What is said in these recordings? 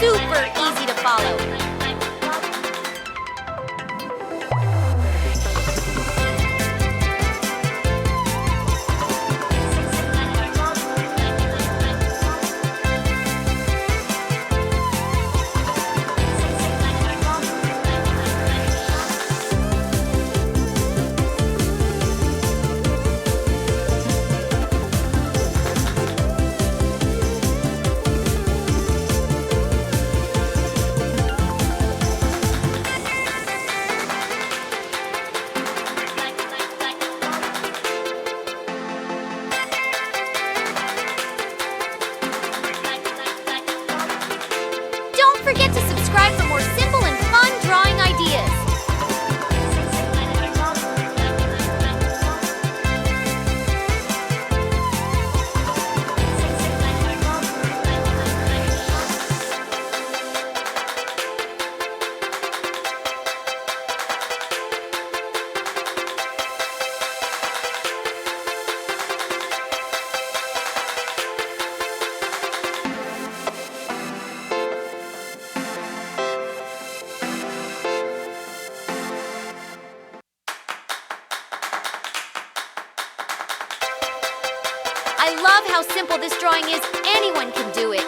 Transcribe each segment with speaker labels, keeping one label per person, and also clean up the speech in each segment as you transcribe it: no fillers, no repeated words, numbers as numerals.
Speaker 1: super easy to follow. Don't forget to subscribe for more simple and fun drawing ideas. I love how simple this drawing is. Anyone can do it.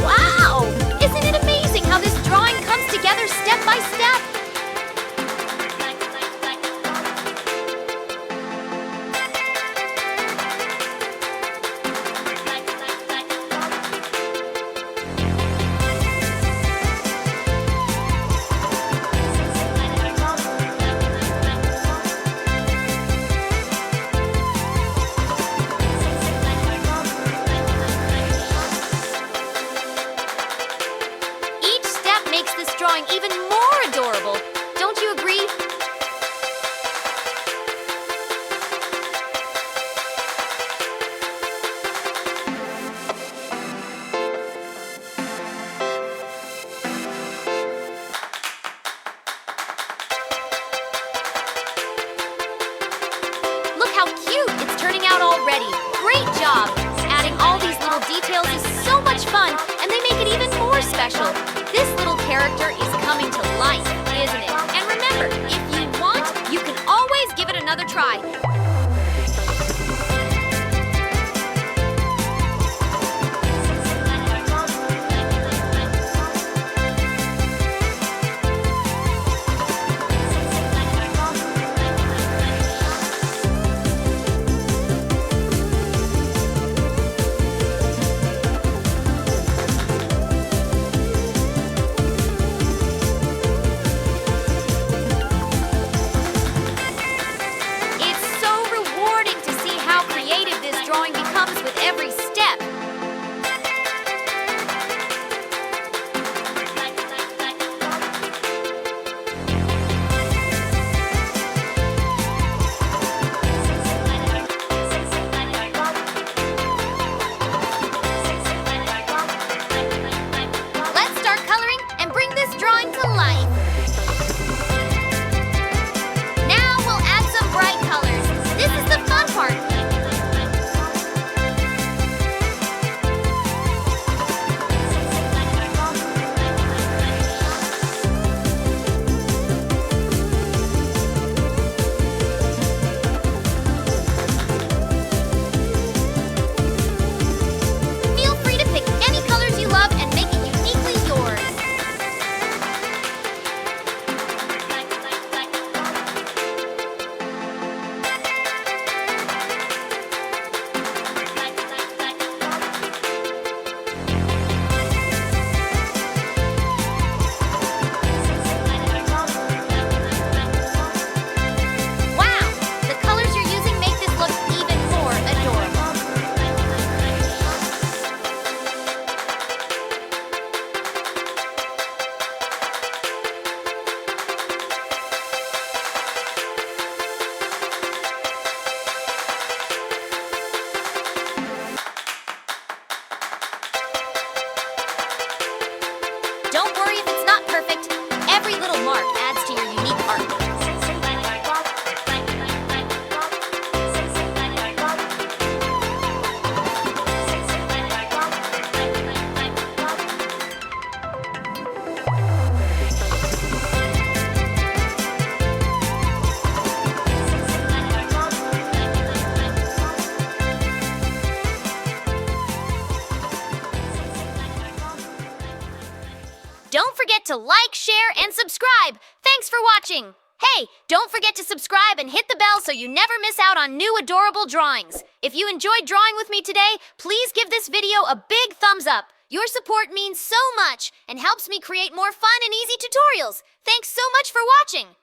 Speaker 1: Wow! Isn't it amazing how this drawing comes together step by step? Each step makes this drawing even more adorable. Don't you agree? Look how cute it's turning out already. Great job! Adding all these little details is so much fun, and they make it even more special. This little character is coming to life, isn't it? And remember, if you want, you can always give it another try. It's to like, share, and subscribe. Thanks for watching. Hey, don't forget to subscribe and hit the bell so you never miss out on new adorable drawings. If you enjoyed drawing with me today, please give this video a big thumbs up. Your support means so much and helps me create more fun and easy tutorials. Thanks so much for watching.